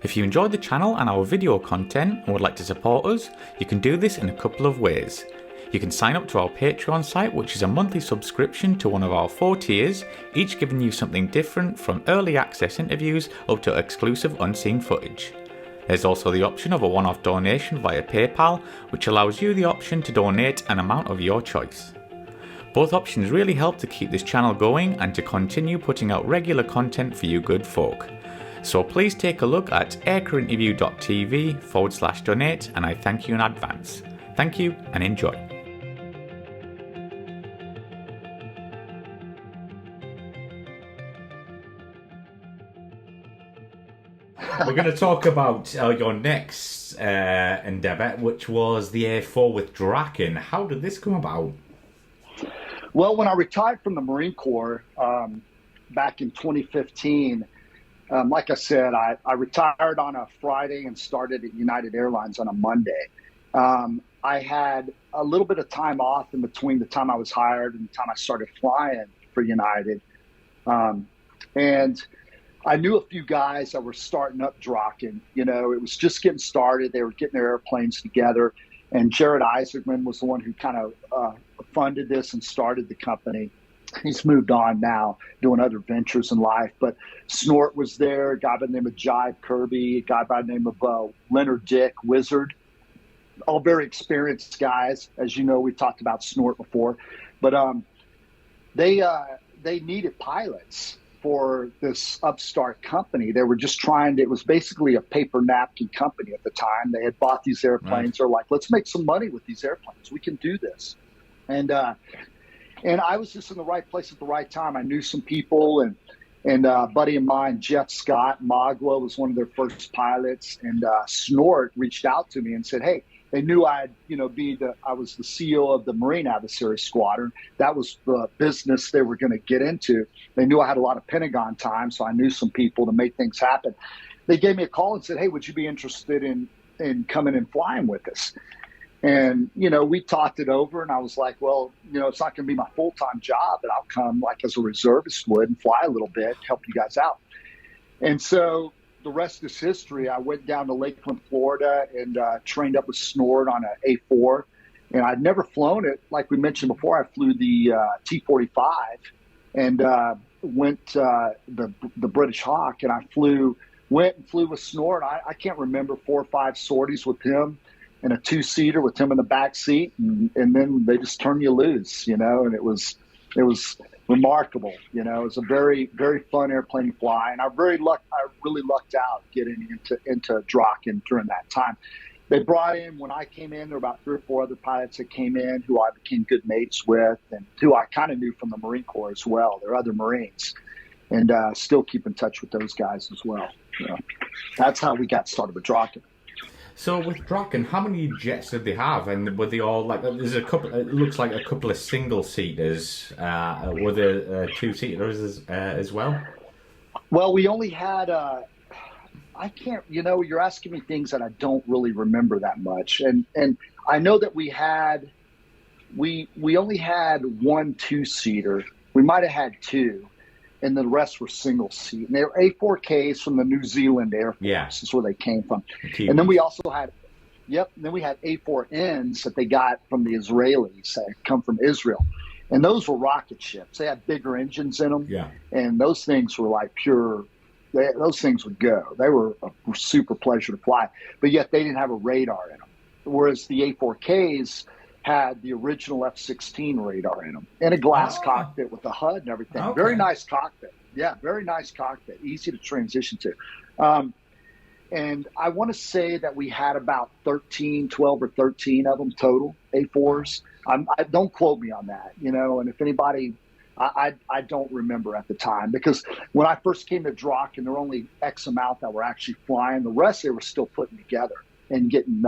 If you enjoyed the channel and our video content and would like to support us, you can do this in a couple of ways. You can sign up to our Patreon site, which is a monthly subscription to one of our 4 tiers, each giving you something different from early access interviews up to exclusive unseen footage. There's also the option of a one-off donation via PayPal, which allows you the option to donate an amount of your choice. Both options really help to keep this channel going and to continue putting out regular content for you good folk. So please take a look at aircrewinterview.tv/donate, and I thank you in advance. Thank you and enjoy. We're going to talk about your next endeavour, which was the A-4 with Draken. How did this come about? Well, when I retired from the Marine Corps back in 2015, like I said, I retired on a Friday and started at United Airlines on a Monday. I had a little bit of time off in between the time I was hired and the time I started flying for United. And I knew a few guys that were starting up Draken. You know, it was just getting started. They were getting their airplanes together. And Jared Isaacman was the one who kind of funded this and started the company. He's moved on now, doing other ventures in life. But Snort was there, a guy by the name of Jive Kirby, a guy by the name of Leonard Dick, Wizard. All very experienced guys. As you know, we talked about Snort before. But they needed pilots for this upstart company. They were just trying to, it was basically a paper napkin company at the time. They had bought these airplanes. Right. They're like, let's make some money with these airplanes. We can do this. And I was just in the right place at the right time. I knew some people, and a buddy of mine, Jeff Scott, Magua was one of their first pilots, and Snort reached out to me and said, hey, they knew I was the CEO of the Marine Adversary Squadron. That was the business they were going to get into. They knew I had a lot of Pentagon time, so I knew some people to make things happen. They gave me a call and said, hey, would you be interested in coming and flying with us? And, you know, we talked it over, and I was like, well, you know, it's not going to be my full-time job, but I'll come like as a reservist would and fly a little bit, help you guys out. And so the rest is history. I went down to Lakeland, Florida, and trained up with Snort on an A-4. And I'd never flown it. Like we mentioned before, I flew the T-45 and went the British Hawk, and I went and flew with Snort. I can't remember 4 or 5 sorties with him in a 2-seater with him in the back seat, and then they just turn you loose, you know, and it was remarkable. You know, it was a very, very fun airplane to fly, and I really lucked out getting into Draken during that time. They brought in, when I came in, there were about 3 or 4 other pilots that came in who I became good mates with, and who I kind of knew from the Marine Corps as well. They're other Marines, and still keep in touch with those guys as well. You know, that's how we got started with Draken. So with Draken, how many jets did they have? And were they all like? There's a couple. It looks like a couple of single seaters. Were there 2-seaters as well? Well, we only had. I can't. You know, you're asking me things that I don't really remember that much, and I know that we only had 1 2-seater. We might have had 2. And the rest were single seat. And they were A4Ks from the New Zealand Air Force. Yeah. That's where they came from. And then we also had, and then we had A4Ns that they got from the Israelis that come from Israel. And those were rocket ships. They had bigger engines in them. Yeah. And those things were like those things would go. They were a super pleasure to fly. But yet they didn't have a radar in them. Whereas the A4Ks had the original F-16 radar in them, and a glass cockpit with a HUD and everything. Okay. Very nice cockpit. Yeah, very nice cockpit. Easy to transition to. And I want to say that we had about 12 or 13 of them total, A4s. Don't quote me on that, you know, and if anybody, I don't remember at the time, because when I first came to Draken, there were only X amount that were actually flying. The rest they were still putting together and getting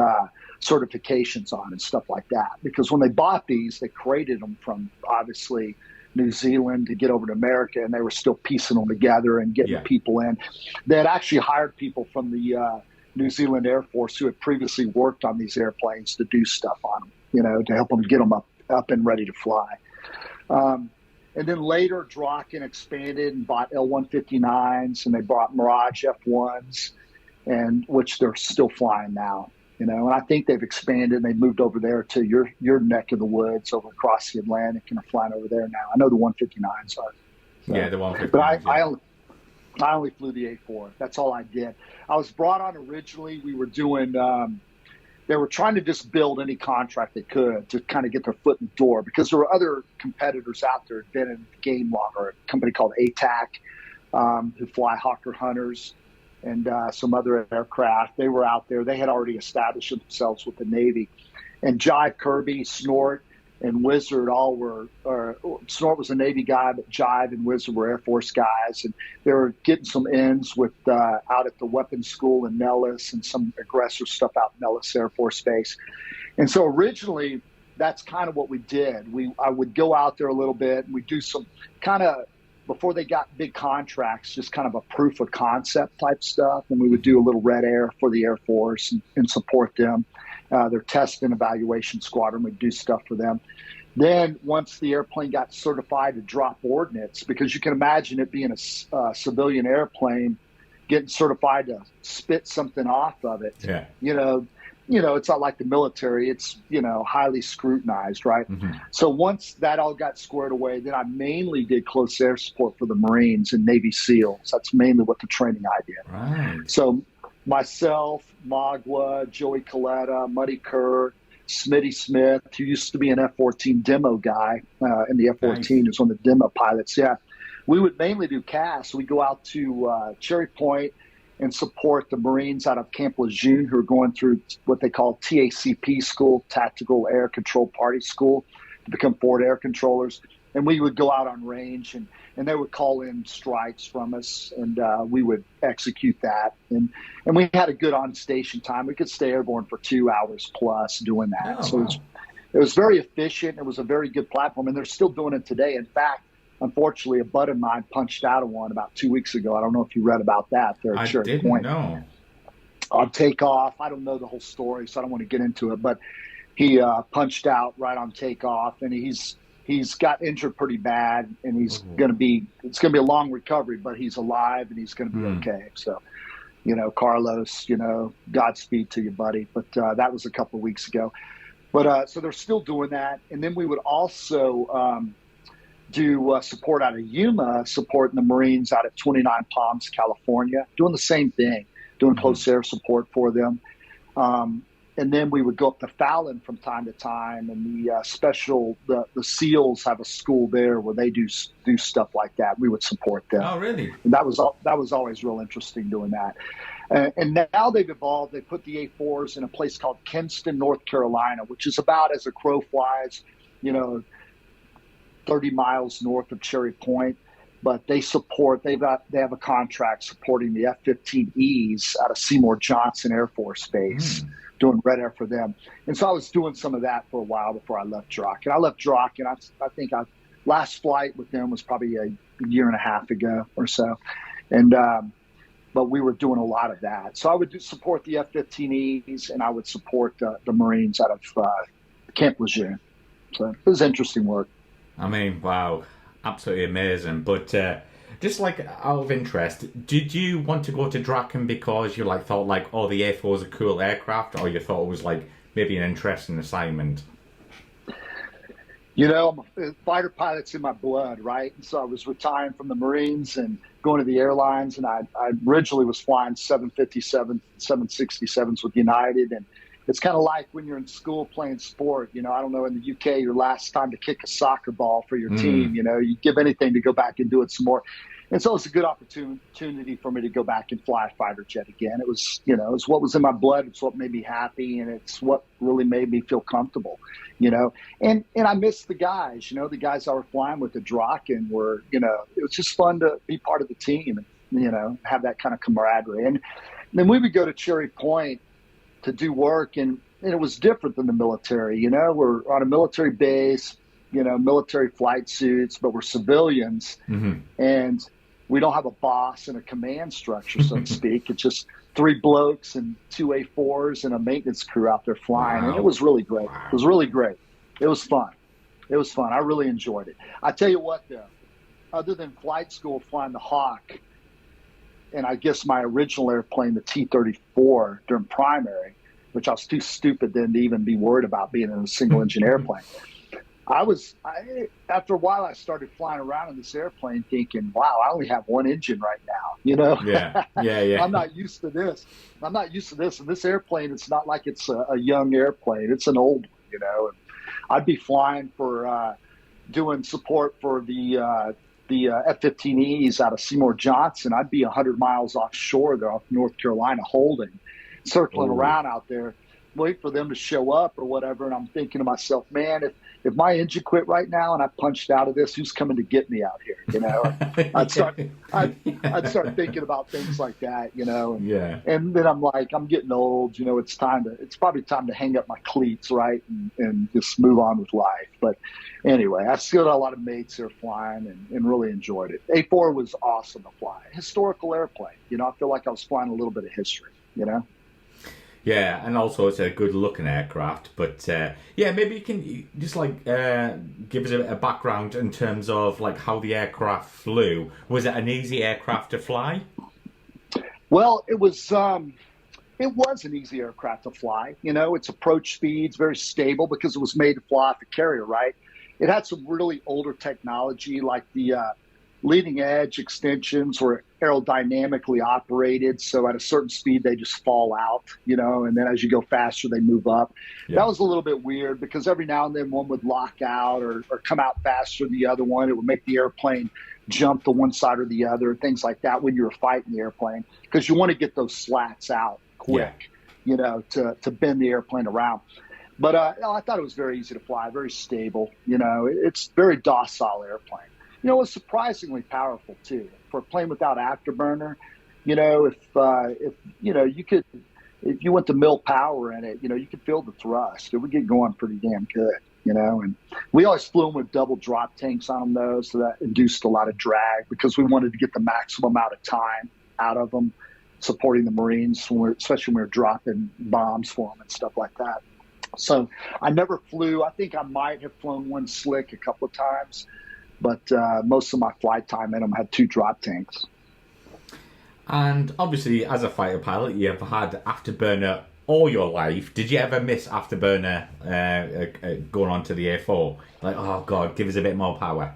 certifications on and stuff like that. Because when they bought these, they created them from obviously New Zealand to get over to America, and they were still piecing them together and getting people in. They had actually hired people from the New Zealand Air Force who had previously worked on these airplanes to do stuff on them, you know, to help them get them up and ready to fly. And then later, Draken expanded and bought L-159s, and they bought Mirage F-1s. and which they're still flying now. And I think they've expanded and they moved over there to your neck of the woods over across the Atlantic and are flying over there now. I know the 159s are. So, Yeah, the 159s. But I only flew the A4. That's all I did. I was brought on originally. We were doing, they were trying to just build any contract they could to kind of get their foot in the door, because there were other competitors out there who had been in the game longer, a company called ATAC, who fly Hawker Hunters and some other aircraft. They were out there. They had already established themselves with the Navy. And Jive Kirby, Snort, and Wizard all were, Snort was a Navy guy, but Jive and Wizard were Air Force guys. And they were getting some ends with out at the weapons school in Nellis and some aggressor stuff out in Nellis Air Force Base. And so originally, that's kind of what we did. I would go out there a little bit and we'd do some kind of, before they got big contracts, just kind of a proof of concept type stuff. And we would do a little red air for the Air Force and support them. Their test and evaluation squadron would do stuff for them. Then once the airplane got certified to drop ordnance, because you can imagine it being a civilian airplane, getting certified to spit something off of it. Yeah. It's not like the military. It's, highly scrutinized, right? Mm-hmm. So once that all got squared away, then I mainly did close air support for the Marines and Navy SEALs. That's mainly what the training I did. Right. So myself, Magua, Joey Coletta, Muddy Kerr, Smitty Smith, who used to be an F-14 demo guy, and the F-14 is one of the demo pilots. Yeah. We would mainly do CAS. We'd go out to Cherry Point and support the Marines out of Camp Lejeune who are going through what they call TACP school, Tactical Air Control Party School, to become forward air controllers. And we would go out on range and they would call in strikes from us, and we would execute that. And we had a good on-station time. We could stay airborne for 2 hours plus doing that. Oh, so wow. it was very efficient. It was a very good platform, and they're still doing it today. In fact, unfortunately, a buddy of mine punched out of one about 2 weeks ago. I don't know if you read about that there at Cherry Point. I didn't know. On takeoff, I don't know the whole story, so I don't want to get into it, but he punched out right on takeoff, and he's got injured pretty bad, and it's going to be a long recovery, but he's alive and he's going to be okay. So, Carlos, Godspeed to you, buddy. But that was a couple of weeks ago. But so they're still doing that. And then we would also do support out of Yuma, supporting the Marines out at 29 Palms, California, doing the same thing, doing close air support for them. And then we would go up to Fallon from time to time, and the SEALs have a school there where they do stuff like that. We would support them. Oh, really? And that was always real interesting doing that. And now they've evolved. They put the A4s in a place called Kinston, North Carolina, which is about as a crow flies, 30 miles north of Cherry Point. But they have a contract supporting the F-15Es out of Seymour Johnson Air Force Base, doing red air for them. And so I was doing some of that for a while before I left Draken. I left Draken. I think last flight with them was probably a year and a half ago or so. And but we were doing a lot of that. So I would support the F-15Es, and I would support the Marines out of Camp Lejeune. So it was interesting work. I mean, wow. Absolutely amazing. But just like out of interest, did you want to go to Draken because you thought the A4 is a cool aircraft, or you thought it was maybe an interesting assignment? Fighter pilot's in my blood, right? And so I was retiring from the Marines and going to the airlines, and I originally was flying 757, 767s with United, and it's kind of like when you're in school playing sport. I don't know, in the UK, your last time to kick a soccer ball for your team, you give anything to go back and do it some more. And so it's a good opportunity for me to go back and fly a fighter jet again. It was, it's what was in my blood. It's what made me happy, and it's what really made me feel comfortable, And I miss the guys, the guys I were flying with the Draken were, it was just fun to be part of the team and, have that kind of camaraderie. And then we would go to Cherry Point to do work, and it was different than the military. We're on a military base, military flight suits, but we're civilians, and we don't have a boss and a command structure, so to speak. It's just 3 blokes and 2 A4s and a maintenance crew out there flying. Wow. And it was really great. Wow. It was really great. It was fun. I really enjoyed it. I tell you what, though, other than flight school, flying the Hawk, and I guess my original airplane, the T-34, during primary, which I was too stupid then to even be worried about being in a single engine airplane. After a while, I started flying around in this airplane thinking, wow, I only have one engine right now, Yeah. I'm not used to this. And this airplane, it's not like it's a young airplane. It's an old one, And I'd be flying for doing support for the F-15Es out of Seymour Johnson. I'd be 100 miles offshore there off North Carolina holding, circling around out there, wait for them to show up or whatever. And I'm thinking to myself, man, if my engine quit right now and I punched out of this, who's coming to get me out here? I'd start thinking about things like that, And then I'm like, I'm getting old, it's probably time to hang up my cleats, right? And just move on with life. But anyway, I still got a lot of mates there flying and really enjoyed it. A4 was awesome to fly. Historical airplane. I feel like I was flying a little bit of history, Yeah, and also it's a good-looking aircraft. But maybe you can just give us a background in terms of how the aircraft flew. Was it an easy aircraft to fly? Well, it was an easy aircraft to fly. Its approach speed's very stable because it was made to fly off a carrier, right? It had some really older technology, like the leading edge extensions were aerodynamically operated. So at a certain speed, they just fall out, and then as you go faster, they move up. Yeah. That was a little bit weird because every now and then one would lock out or come out faster than the other one. It would make the airplane jump to one side or the other, things like that when you were fighting the airplane, because you want to get those slats out quick, to bend the airplane around. But I thought it was very easy to fly, very stable. It's a very docile airplane. It was surprisingly powerful too for a plane without afterburner. If you went to mill power in it, you could feel the thrust. It would get going pretty damn good, And we always flew them with double drop tanks on them though, so that induced a lot of drag because we wanted to get the maximum amount of time out of them, supporting the Marines, especially when we were dropping bombs for them and stuff like that. So I never flew. I think I might have flown one slick a couple of times. But most of my flight time in them had 2 drop tanks. And obviously, as a fighter pilot, you've had afterburner all your life. Did you ever miss afterburner going on to the A4? Like, oh God, give us a bit more power.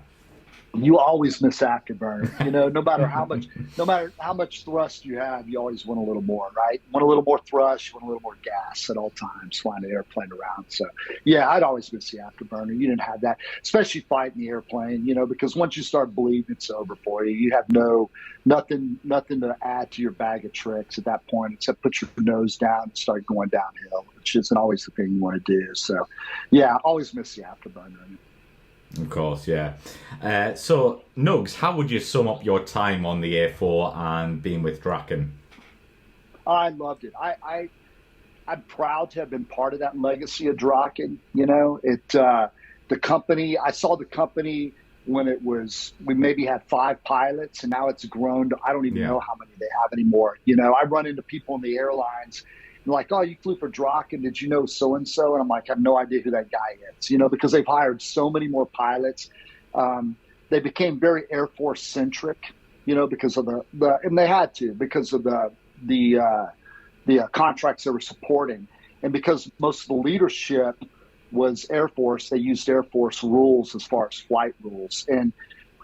You always miss afterburner. No matter how much thrust you have, you always want a little more, right? You want a little more thrust, you want a little more gas at all times flying an airplane around. So yeah, I'd always miss the afterburner. You didn't have that, especially fighting the airplane, because once you start bleeding, it's over for you. You have nothing to add to your bag of tricks at that point, except put your nose down and start going downhill, which isn't always the thing you want to do. So yeah, I always miss the afterburner. Of course, yeah. So, Nugs, how would you sum up your time on the A4 and being with Draken? I loved it. I'm proud to have been part of that legacy of Draken. The company, I saw the company when we maybe had 5 pilots, and now it's grown to, I don't even know how many they have anymore. I run into people in the airlines like, oh, you flew for Draken, did you know so-and-so? And I'm like, I have no idea who that guy is, because they've hired so many more pilots. They became very Air Force centric, because of and they had to, because of the contracts they were supporting. And because most of the leadership was Air Force, they used Air Force rules as far as flight rules. And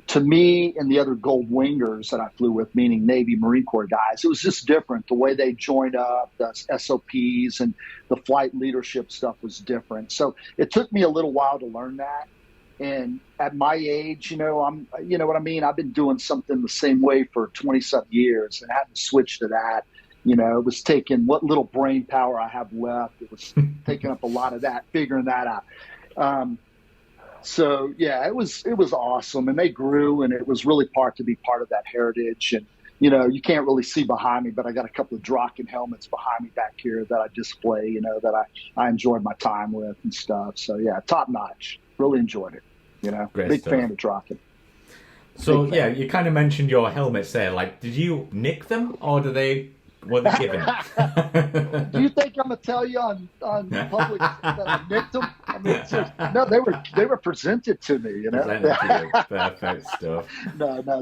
to me and the other gold wingers that I flew with, meaning Navy, Marine Corps guys, it was just different. The way they joined up, the SOPs and the flight leadership stuff was different. So it took me a little while to learn that. And at my age, you know what I mean? I've been doing something the same way for 20-something years and had to switch to that. It was taking what little brain power I have left. It was taking up a lot of that, figuring that out. So yeah, it was awesome, and they grew, and it was really to be part of that heritage. And you can't really see behind me, but I got a couple of Draken helmets behind me back here that I display, that I enjoyed my time with and stuff. So yeah, top notch. Really enjoyed it. Great big stuff. Fan of Draken. So yeah, you kind of mentioned your helmets there. Like, did you nick them, or were they given? Do you think I'm gonna tell you on public that I nicked them? I mean, no, they were presented to me. Presented to you. Perfect stuff. No,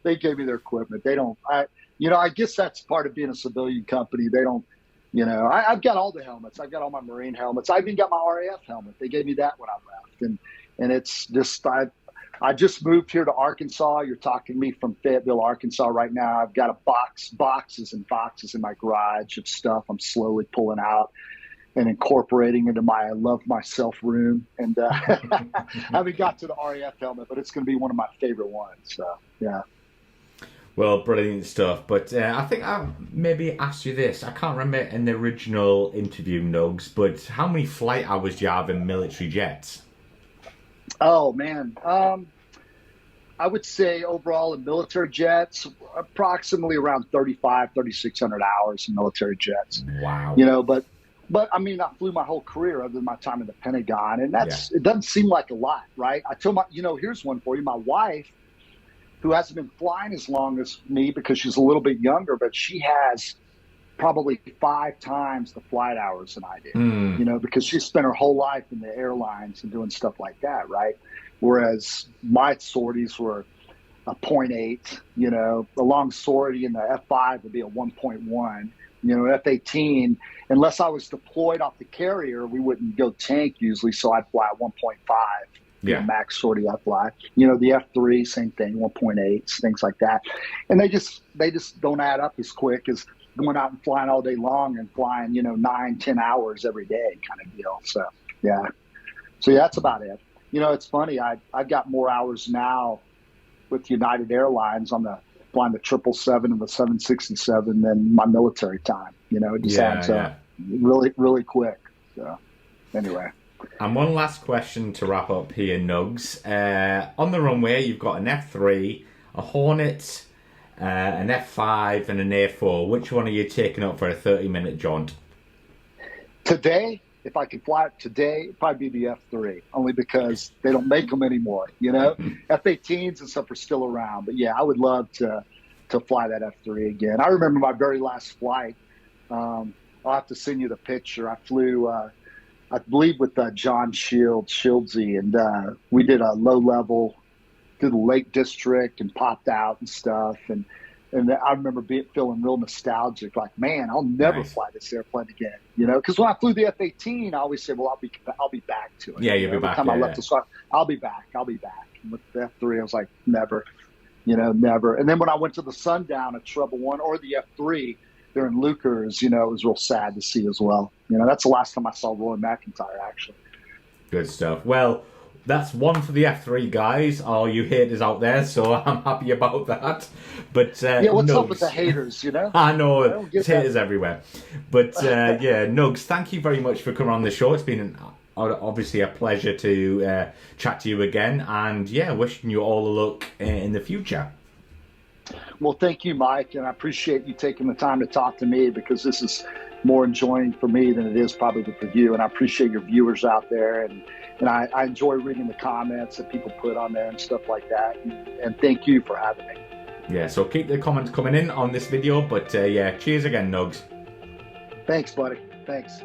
they gave me their equipment. They don't. I guess that's part of being a civilian company. They don't. I've got all the helmets. I've got all my Marine helmets. I even got my RAF helmet. They gave me that when I left, and it's just I just moved here to Arkansas. You're talking to me from Fayetteville, Arkansas right now. I've got boxes and boxes in my garage of stuff I'm slowly pulling out and incorporating into my I love myself room. And I haven't got to the RAF helmet, but it's going to be one of my favorite ones. So, yeah. Well, brilliant stuff. But I think I maybe asked you this. I can't remember in the original interview, Nugs, but how many flight hours do you have in military jets? Oh, man. I would say overall in military jets, approximately around 3,600 hours in military jets. Wow. But I mean, I flew my whole career other than my time in the Pentagon, and it doesn't seem like a lot, right? I told here's one for you. My wife, who hasn't been flying as long as me because she's a little bit younger, but she has probably 5 times the flight hours than I did, because she spent her whole life in the airlines and doing stuff like that, right? Whereas my sorties were a 0.8, a long sortie in the F5 would be a 1.1, F-18, unless I was deployed off the carrier, we wouldn't go tank usually, so I'd fly at 1.5. Max sortie I fly. The F3, same thing, 1.8, things like that. And they just don't add up as quick as going out and flying all day long and flying, 9-10 hours every day kind of deal. So, yeah. That's about it. It's funny. I've got more hours now with United Airlines on flying the 777 and the 767 than my military time. It just adds up really, really quick. So, anyway. And one last question to wrap up here, Nugs. On the runway, you've got an F3, a Hornet, an F5, and an A4. Which one are you taking up for a 30-minute jaunt? Today, if I could fly it today, it'd probably be the F3, only because they don't make them anymore, F-18s and stuff are still around. But, yeah, I would love to fly that F3 again. I remember my very last flight. I'll have to send you the picture. I flew, I believe, with John Shieldsy, and we did a low-level through the Lake District and popped out and stuff. And I remember feeling real nostalgic, like, man, I'll never fly this airplane again, because when I flew the F-18, I always said, well, I'll be back to it. Yeah, you'll be back. Every time I left the start, I'll be back. And with the F3, I was like, never, never. And then when I went to the Sundown at Treble One or the F3, there in Lucas, it was real sad to see as well. That's the last time I saw Roy McIntyre, actually. Good stuff. Well, that's one for the F3, guys. All you haters out there, so I'm happy about that. But what's up with the haters, I know, there's haters everywhere. But Nugs, thank you very much for coming on the show. It's been obviously a pleasure to chat to you again. And, wishing you all the luck in the future. Well, thank you, Mike, and I appreciate you taking the time to talk to me, because this is more enjoying for me than it is probably for you. And I appreciate your viewers out there, and I enjoy reading the comments that people put on there and stuff like that. And thank you for having me. Yeah, so keep the comments coming in on this video. But cheers again, Nugs. Thanks, buddy. Thanks.